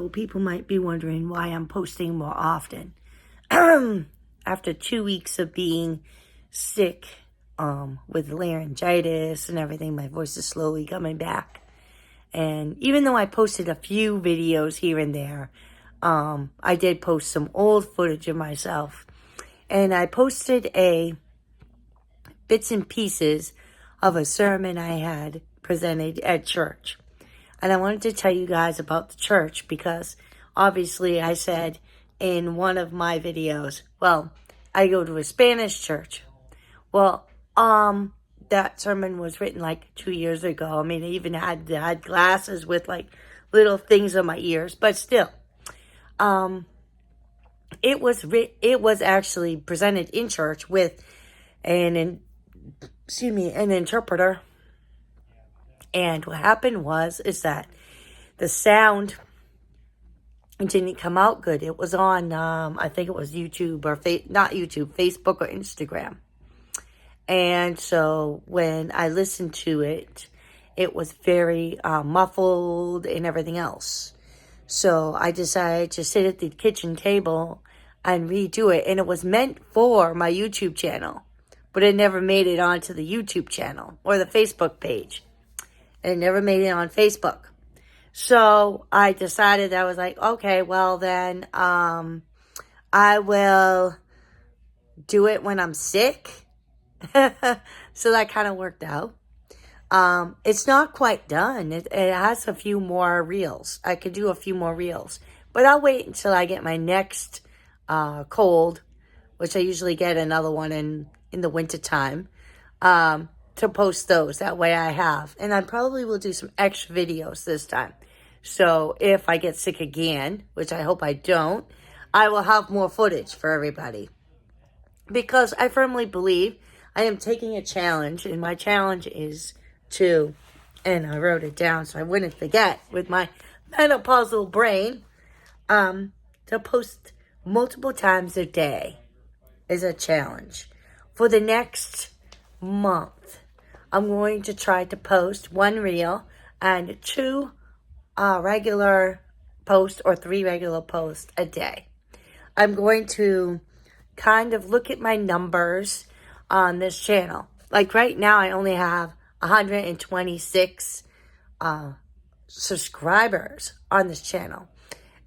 People might be wondering why I'm posting more often. After 2 weeks of being sick with laryngitis and everything, my voice is slowly coming back. And even though I posted a few videos here and there, I did post some old footage of myself. And I posted bits and pieces of a sermon I had presented at church. And I wanted to tell you guys about the church because obviously I said in one of my videos, well, I go to a Spanish church. Well, that sermon was written like 2 years ago. I mean, I even had glasses with like little things on my ears, but still, it was actually presented in church with an interpreter. And what happened is that the sound didn't come out good. It was on, I think it was YouTube or not YouTube, Facebook or Instagram. And so when I listened to it, it was very muffled and everything else. So I decided to sit at the kitchen table and redo it. And it was meant for my YouTube channel, but it never made it onto the YouTube channel or the Facebook page. And it never made it on Facebook. So I decided, I was like, okay, well then, I will do it when I'm sick. So that kind of worked out. It's not quite done. It has a few more reels. I could do a few more reels. But I'll wait until I get my next cold, which I usually get another one in the wintertime, to post those. That way I have. And I probably will do some extra videos this time. So if I get sick again, which I hope I don't, I will have more footage for everybody. Because I firmly believe I am taking a challenge. And my challenge is to, and I wrote it down so I wouldn't forget with my menopausal brain, to post multiple times a day is a challenge. For the next month, I'm going to try to post 1 reel and 2 regular posts or 3 regular posts a day. I'm going to kind of look at my numbers on this channel. Like right now, I only have 126 subscribers on this channel.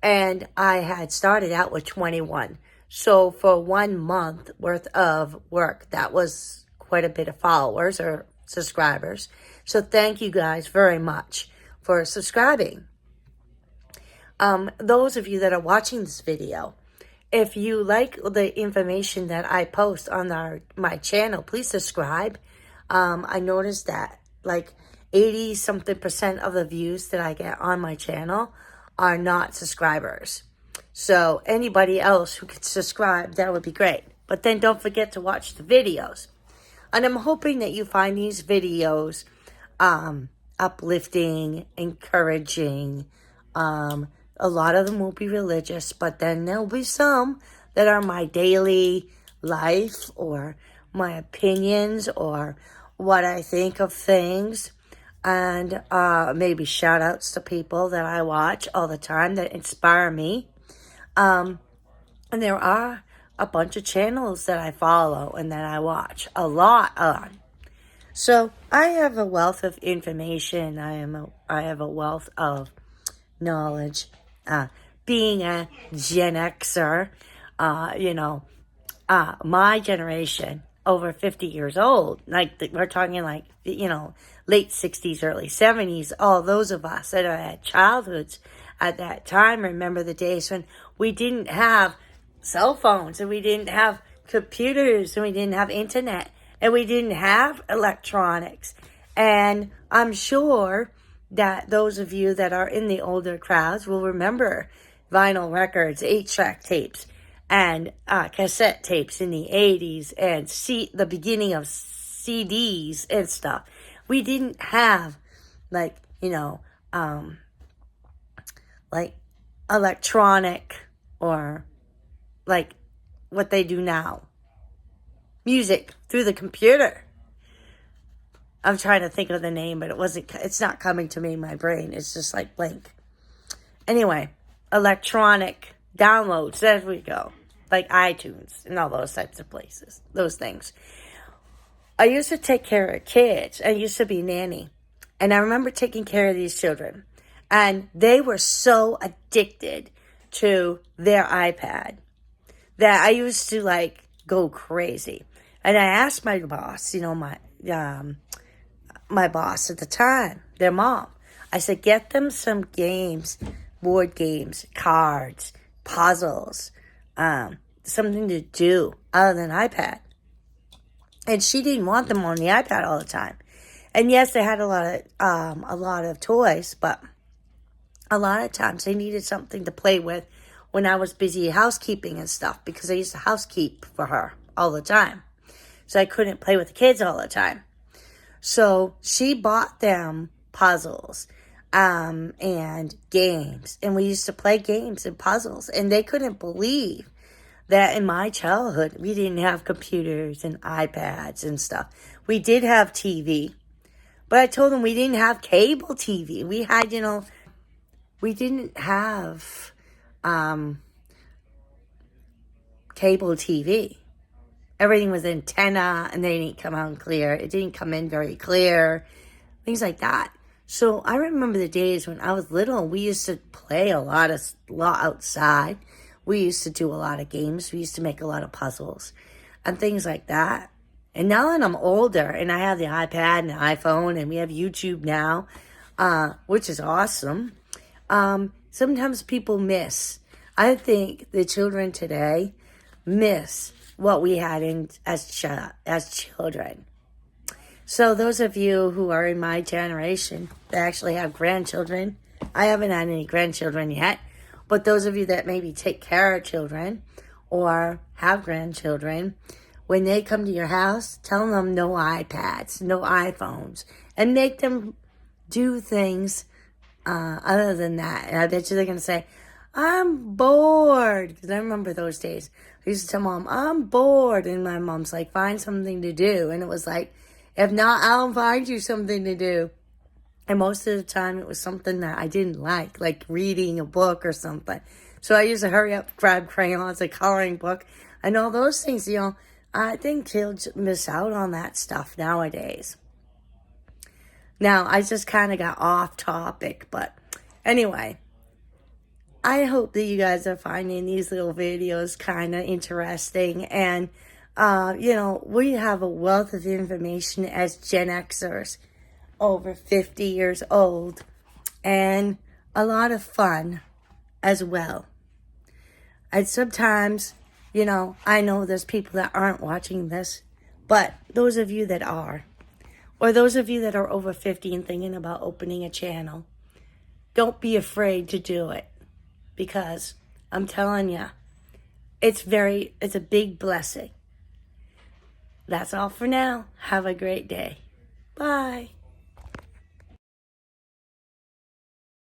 And I had started out with 21. So for 1 month worth of work, that was quite a bit of followers or subscribers. So thank you guys very much for subscribing. Those of you that are watching this video, if you like the information that I post on my channel, please subscribe. I noticed that like 80-something% of the views that I get on my channel are not subscribers. So anybody else who could subscribe, that would be great. But then don't forget to watch the videos. And I'm hoping that you find these videos uplifting, encouraging. A lot of them will be religious, but then there'll be some that are my daily life or my opinions or what I think of things. And maybe shout outs to people that I watch all the time that inspire me. And there are a bunch of channels that I follow and that I watch a lot on. So I have a wealth of information. I have a wealth of knowledge. Being a Gen Xer, my generation, over 50 years old, like we're talking like, late 60s, early 70s, all those of us that had childhoods at that time remember the days when we didn't have cell phones and we didn't have computers and we didn't have internet and we didn't have electronics. And I'm sure that those of you that are in the older crowds will remember vinyl records, 8-track tapes, and cassette tapes in the 80s and the beginning of CDs and stuff. We didn't have like electronic or like what they do now. Music through the computer. I'm trying to think of the name, but it's not coming to me in my brain. It's just like blank. Anyway, electronic downloads. There we go. Like iTunes and all those types of places. Those things. I used to take care of kids. I used to be a nanny. And I remember taking care of these children. And they were so addicted to their iPad that I used to like go crazy. And I asked my boss, my boss at the time, their mom, I said, get them some games, board games, cards, puzzles, something to do other than iPad. And she didn't want them on the iPad all the time. And yes, they had a lot of toys, but a lot of times they needed something to play with when I was busy housekeeping and stuff, because I used to housekeep for her all the time. So I couldn't play with the kids all the time. So she bought them puzzles and games. And we used to play games and puzzles. And they couldn't believe that in my childhood, we didn't have computers and iPads and stuff. We did have TV. But I told them we didn't have cable TV. We had, we didn't have cable TV. Everything was antenna, and they didn't come out clear. It didn't come in very clear. Things like that. So I remember the days when I was little, we used to play a lot outside. We used to do a lot of games. We used to make a lot of puzzles and things like that. And now that I'm older and I have the iPad and the iPhone and we have YouTube now, which is awesome, sometimes people miss. I think the children today miss what we had as children. So those of you who are in my generation that actually have grandchildren, I haven't had any grandchildren yet, but those of you that maybe take care of children or have grandchildren, when they come to your house, tell them no iPads, no iPhones, and make them do things other than that. And I bet you they're going to say, I'm bored. Because I remember those days. I used to tell Mom, I'm bored. And my mom's like, find something to do. And it was like, if not, I'll find you something to do. And most of the time, it was something that I didn't like reading a book or something. So I used to hurry up, grab crayons, a coloring book, and all those things, I think kids miss out on that stuff nowadays. Now, I just kind of got off topic, but anyway, I hope that you guys are finding these little videos kind of interesting. And, we have a wealth of information as Gen Xers, over 50 years old, and a lot of fun as well. And sometimes, I know there's people that aren't watching this, but those of you that are, or those of you that are over 50 and thinking about opening a channel, don't be afraid to do it, because I'm telling you, it's a big blessing. That's all for now. Have a great day. Bye.